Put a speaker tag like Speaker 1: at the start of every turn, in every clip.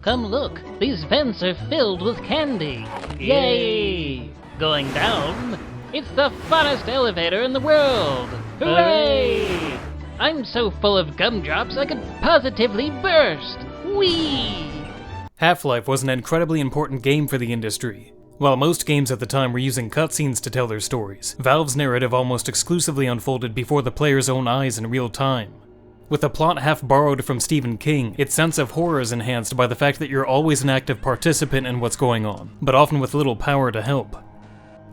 Speaker 1: Come look, these vents are filled with candy. Yay! Going down, it's the funnest elevator in the world. Hooray! I'm so full of gumdrops I could positively burst. Whee!
Speaker 2: Half-Life was an incredibly important game for the industry. While most games at the time were using cutscenes to tell their stories, Valve's narrative almost exclusively unfolded before the player's own eyes in real time. With the plot half borrowed from Stephen King, its sense of horror is enhanced by the fact that you're always an active participant in what's going on, but often with little power to help.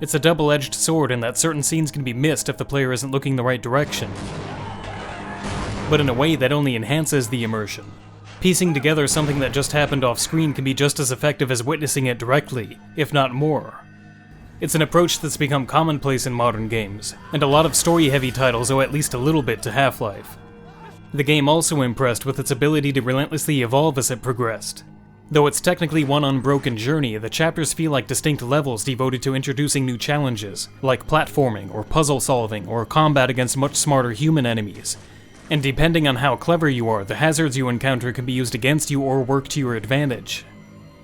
Speaker 2: It's a double-edged sword in that certain scenes can be missed if the player isn't looking the right direction, but in a way that only enhances the immersion. Piecing together something that just happened off-screen can be just as effective as witnessing it directly, if not more. It's an approach that's become commonplace in modern games, and a lot of story-heavy titles owe at least a little bit to Half-Life. The game also impressed with its ability to relentlessly evolve as it progressed. Though it's technically one unbroken journey, the chapters feel like distinct levels devoted to introducing new challenges, like platforming, or puzzle solving, or combat against much smarter human enemies. And depending on how clever you are, the hazards you encounter can be used against you or work to your advantage.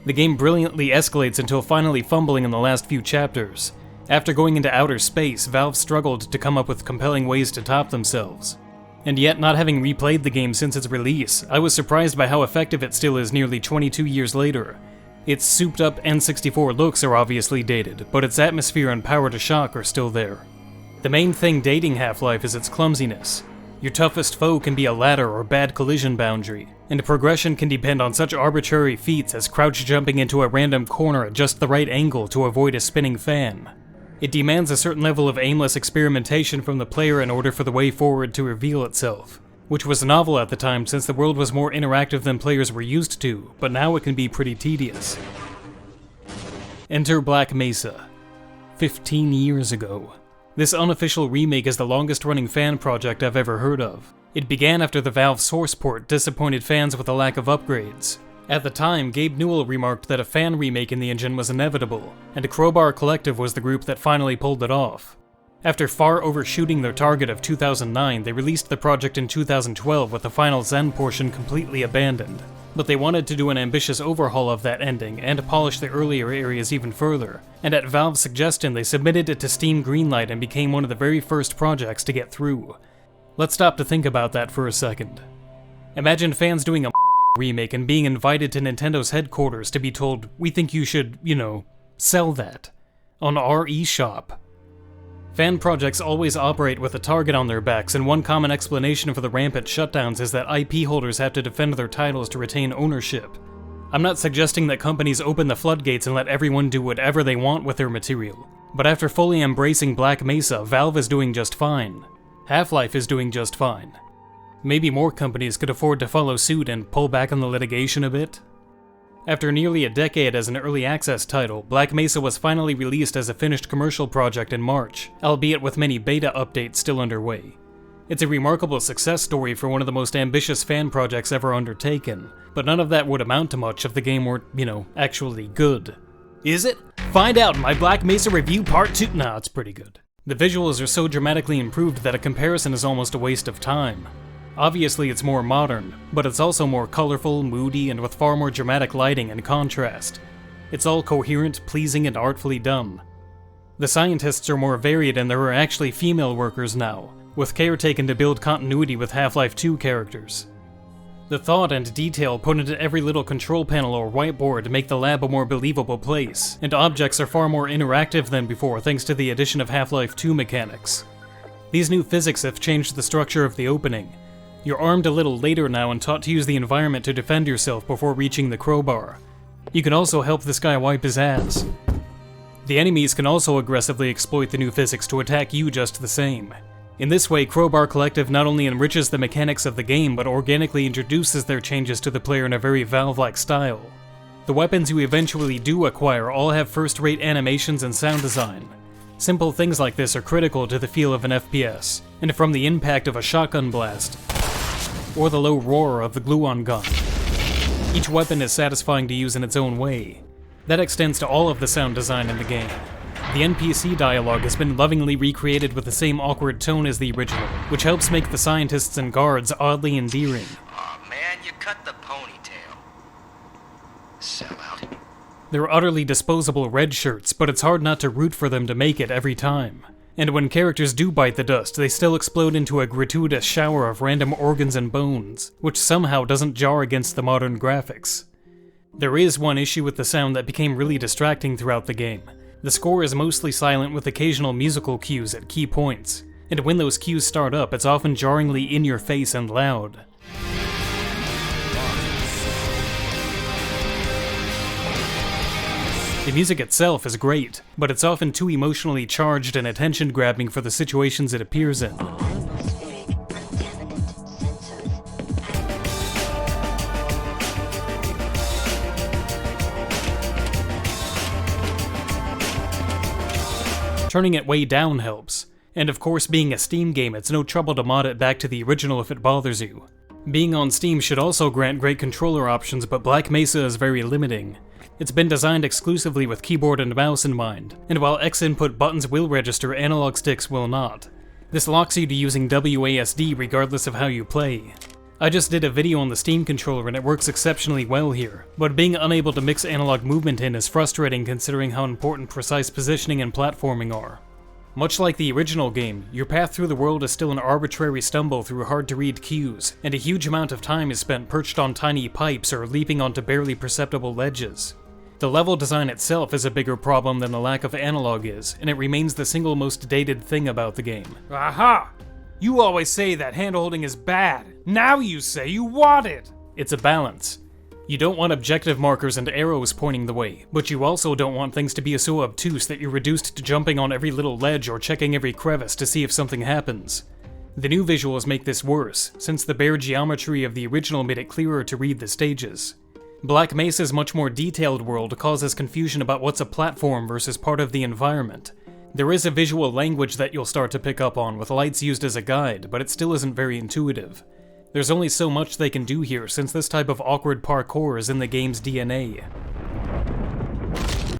Speaker 2: The game brilliantly escalates until finally fumbling in the last few chapters. After going into outer space, Valve struggled to come up with compelling ways to top themselves. And yet, not having replayed the game since its release, I was surprised by how effective it still is nearly 22 years later. Its souped-up N64 looks are obviously dated, but its atmosphere and power to shock are still there. The main thing dating Half-Life is its clumsiness. Your toughest foe can be a ladder or bad collision boundary, and progression can depend on such arbitrary feats as crouch jumping into a random corner at just the right angle to avoid a spinning fan. It demands a certain level of aimless experimentation from the player in order for the way forward to reveal itself, which was novel at the time since the world was more interactive than players were used to, but now it can be pretty tedious. Enter Black Mesa. 15 years ago. This unofficial remake is the longest-running fan project I've ever heard of. It began after the Valve source port disappointed fans with a lack of upgrades. At the time, Gabe Newell remarked that a fan remake in the engine was inevitable, and Crowbar Collective was the group that finally pulled it off. After far overshooting their target of 2009, they released the project in 2012 with the final Zen portion completely abandoned. But they wanted to do an ambitious overhaul of that ending and polish the earlier areas even further, and at Valve's suggestion they submitted it to Steam Greenlight and became one of the very first projects to get through. Let's stop to think about that for a second. Imagine fans doing a remake and being invited to Nintendo's headquarters to be told, "We think you should, sell that on our eShop." Fan projects always operate with a target on their backs, and one common explanation for the rampant shutdowns is that IP holders have to defend their titles to retain ownership. I'm not suggesting that companies open the floodgates and let everyone do whatever they want with their material, but after fully embracing Black Mesa, Valve is doing just fine. Half-Life is doing just fine. Maybe more companies could afford to follow suit and pull back on the litigation a bit. After nearly a decade as an early access title, Black Mesa was finally released as a finished commercial project in March, albeit with many beta updates still underway. It's a remarkable success story for one of the most ambitious fan projects ever undertaken, but none of that would amount to much if the game were, actually good. Is it? Find out in my Black Mesa review part 2. Nah, it's pretty good. The visuals are so dramatically improved that a comparison is almost a waste of time. Obviously it's more modern, but it's also more colorful, moody, and with far more dramatic lighting and contrast. It's all coherent, pleasing, and artfully done. The scientists are more varied and there are actually female workers now, with care taken to build continuity with Half-Life 2 characters. The thought and detail put into every little control panel or whiteboard make the lab a more believable place, and objects are far more interactive than before thanks to the addition of Half-Life 2 mechanics. These new physics have changed the structure of the opening. You're armed a little later now and taught to use the environment to defend yourself before reaching the crowbar. You can also help this guy wipe his ass. The enemies can also aggressively exploit the new physics to attack you just the same. In this way, Crowbar Collective not only enriches the mechanics of the game, but organically introduces their changes to the player in a very Valve-like style. The weapons you eventually do acquire all have first-rate animations and sound design. Simple things like this are critical to the feel of an FPS, and from the impact of a shotgun blast, or the low roar of the gluon gun. Each weapon is satisfying to use in its own way. That extends to all of the sound design in the game. The NPC dialogue has been lovingly recreated with the same awkward tone as the original, which helps make the scientists and guards oddly endearing.
Speaker 3: Aw man, you cut the ponytail. Sellout.
Speaker 2: They're utterly disposable red shirts, but it's hard not to root for them to make it every time. And when characters do bite the dust, they still explode into a gratuitous shower of random organs and bones, which somehow doesn't jar against the modern graphics. There is one issue with the sound that became really distracting throughout the game. The score is mostly silent with occasional musical cues at key points, and when those cues start up, it's often jarringly in your face and loud. The music itself is great, but it's often too emotionally charged and attention-grabbing for the situations it appears in. Turning it way down helps, and of course being a Steam game, it's no trouble to mod it back to the original if it bothers you. Being on Steam should also grant great controller options, but Black Mesa is very limiting. It's been designed exclusively with keyboard and mouse in mind, and while X-input buttons will register, analog sticks will not. This locks you to using WASD regardless of how you play. I just did a video on the Steam controller and it works exceptionally well here, but being unable to mix analog movement in is frustrating considering how important precise positioning and platforming are. Much like the original game, your path through the world is still an arbitrary stumble through hard-to-read cues, and a huge amount of time is spent perched on tiny pipes or leaping onto barely perceptible ledges. The level design itself is a bigger problem than the lack of analog is, and it remains the single most dated thing about the game.
Speaker 4: Aha! You always say that handholding is bad. Now you say you want it!
Speaker 2: It's a balance. You don't want objective markers and arrows pointing the way, but you also don't want things to be so obtuse that you're reduced to jumping on every little ledge or checking every crevice to see if something happens. The new visuals make this worse, since the bare geometry of the original made it clearer to read the stages. Black Mesa's much more detailed world causes confusion about what's a platform versus part of the environment. There is a visual language that you'll start to pick up on, with lights used as a guide, but it still isn't very intuitive. There's only so much they can do here, since this type of awkward parkour is in the game's DNA.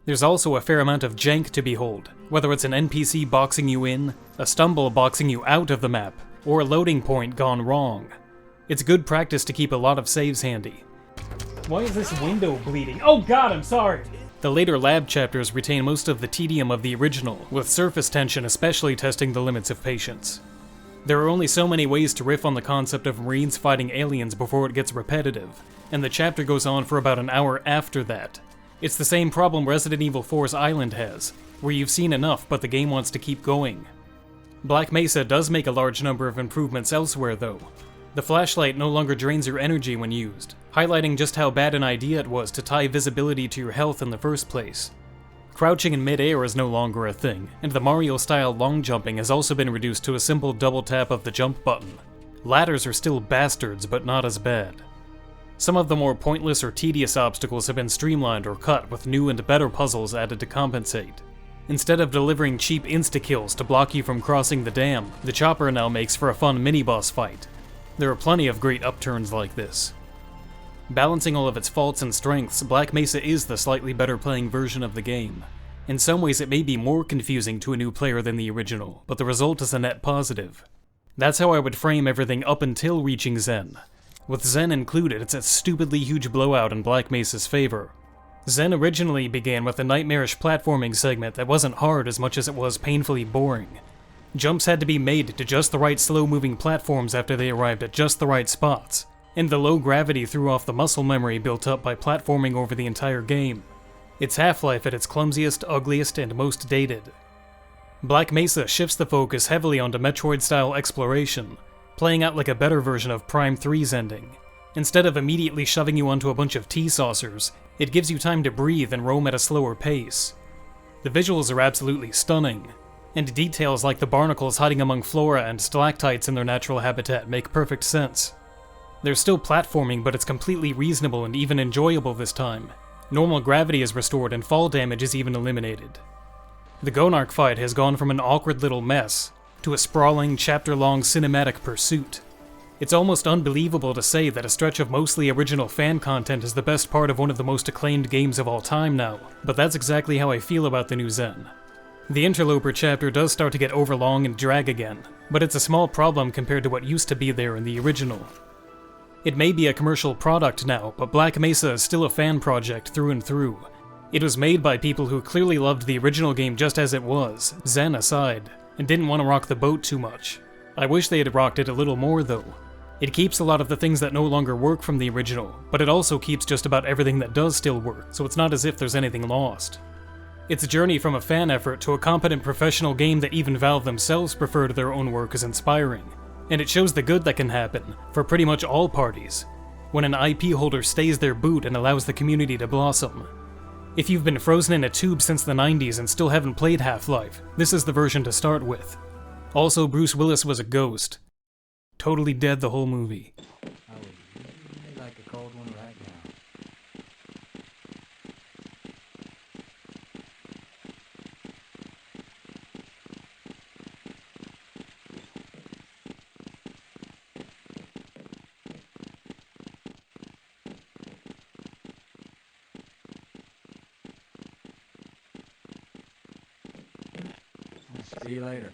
Speaker 2: There's also a fair amount of jank to behold, whether it's an NPC boxing you in, a stumble boxing you out of the map, or a loading point gone wrong. It's good practice to keep a lot of saves handy.
Speaker 4: Why is this window bleeding? Oh god, I'm sorry!
Speaker 2: The later lab chapters retain most of the tedium of the original, with surface tension especially testing the limits of patience. There are only so many ways to riff on the concept of Marines fighting aliens before it gets repetitive, and the chapter goes on for about an hour after that. It's the same problem Resident Evil 4's Island has, where you've seen enough but the game wants to keep going. Black Mesa does make a large number of improvements elsewhere though. The flashlight no longer drains your energy when used, highlighting just how bad an idea it was to tie visibility to your health in the first place. Crouching in mid-air is no longer a thing, and the Mario-style long jumping has also been reduced to a simple double tap of the jump button. Ladders are still bastards, but not as bad. Some of the more pointless or tedious obstacles have been streamlined or cut with new and better puzzles added to compensate. Instead of delivering cheap insta-kills to block you from crossing the dam, the chopper now makes for a fun mini-boss fight. There are plenty of great upturns like this. Balancing all of its faults and strengths, Black Mesa is the slightly better playing version of the game. In some ways it may be more confusing to a new player than the original, but the result is a net positive. That's how I would frame everything up until reaching Zen. With Zen included, it's a stupidly huge blowout in Black Mesa's favor. Zen originally began with a nightmarish platforming segment that wasn't hard as much as it was painfully boring. Jumps had to be made to just the right slow-moving platforms after they arrived at just the right spots, and the low gravity threw off the muscle memory built up by platforming over the entire game. It's Half-Life at its clumsiest, ugliest, and most dated. Black Mesa shifts the focus heavily onto Metroid-style exploration, playing out like a better version of Prime 3's ending. Instead of immediately shoving you onto a bunch of tea saucers, it gives you time to breathe and roam at a slower pace. The visuals are absolutely stunning, and details like the barnacles hiding among flora and stalactites in their natural habitat make perfect sense. There's still platforming, but it's completely reasonable and even enjoyable this time. Normal gravity is restored and fall damage is even eliminated. The Gonarch fight has gone from an awkward little mess to a sprawling, chapter-long cinematic pursuit. It's almost unbelievable to say that a stretch of mostly original fan content is the best part of one of the most acclaimed games of all time now, but that's exactly how I feel about the new Zen. The Interloper chapter does start to get overlong and drag again, but it's a small problem compared to what used to be there in the original. It may be a commercial product now, but Black Mesa is still a fan project through and through. It was made by people who clearly loved the original game just as it was, Zen aside, and didn't want to rock the boat too much. I wish they had rocked it a little more though. It keeps a lot of the things that no longer work from the original, but it also keeps just about everything that does still work, so it's not as if there's anything lost. Its journey from a fan effort to a competent professional game that even Valve themselves prefer to their own work is inspiring, and it shows the good that can happen, for pretty much all parties, when an IP holder stays their boot and allows the community to blossom. If you've been frozen in a tube since the 90s and still haven't played Half-Life, this is the version to start with. Also, Bruce Willis was a ghost. Totally dead the whole movie.
Speaker 3: I would really like a cold one right now. See you later.